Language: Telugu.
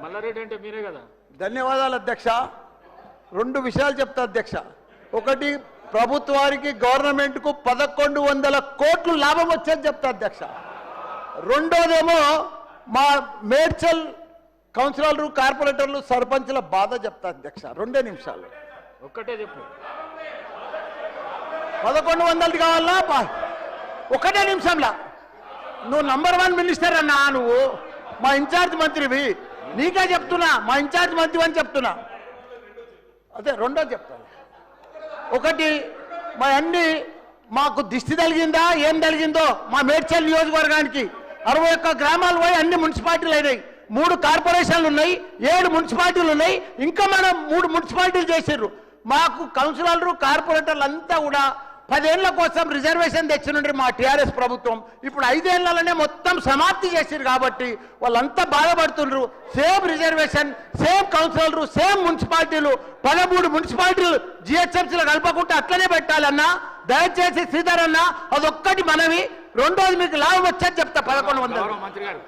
మల్లారెడ్డి అంటే మీరే కదా. ధన్యవాదాలు అధ్యక్ష. రెండు విషయాలు చెప్తా అధ్యక్ష. ఒకటి, ప్రభుత్వానికి గవర్నమెంట్కు 1100 కోట్లు లాభం వచ్చేది చెప్తా అధ్యక్ష. రెండోదేమో మా మేడ్చల్ కౌన్సిలర్లు, కార్పొరేటర్లు, సర్పంచ్ల బాధ చెప్తా అధ్యక్ష. 2 నిమిషాలు. ఒక్కటే చెప్పు. 1100 కావాలా? 1 నిమిషంలా. నువ్వు నంబర్ 1 మినిస్టర్ అన్నా, నువ్వు మా ఇన్ఛార్జ్ మంత్రివి, నీకే చెప్తున్నా, మా ఇన్ఛార్జ్ మంత్రి అని చెప్తున్నా. అదే రెండో చెప్తాను. ఒకటి, మా అన్ని మాకు దిష్టి తగిలిందా ఏం తగిలిందో మా మేడ్చల్ నియోజకవర్గానికి 61 గ్రామాలు పోయి అన్ని మున్సిపాలిటీలు అయినాయి. 3 కార్పొరేషన్లు ఉన్నాయి, 7 మున్సిపాలిటీలు ఉన్నాయి. ఇంకా మనం 3 మున్సిపాలిటీలు చేసిర్రు. మాకు కౌన్సిలర్లు, కార్పొరేటర్లు అంతా కూడా 10 ఏళ్ల కోసం రిజర్వేషన్ తెచ్చినుండ్రి మా టీఆర్ఎస్ ప్రభుత్వం. ఇప్పుడు 5 ఏళ్లలోనే మొత్తం సమాప్తి చేసిరు కాబట్టి వాళ్ళంతా బాధపడుతుండ్రు. సేమ్ రిజర్వేషన్, సేమ్ కౌన్సిలర్లు, సేమ్ మున్సిపాలిటీలు, 13 మున్సిపాలిటీలు జిహెచ్ఎంసీలో కలపకుండా అట్లనే పెట్టాలన్నా. దయచేసి శ్రీధర్ అన్న అదొక్కటి మనవి. రెండోది, మీకు లాభం వచ్చేది చెప్తా. 1100. మంత్రి గారు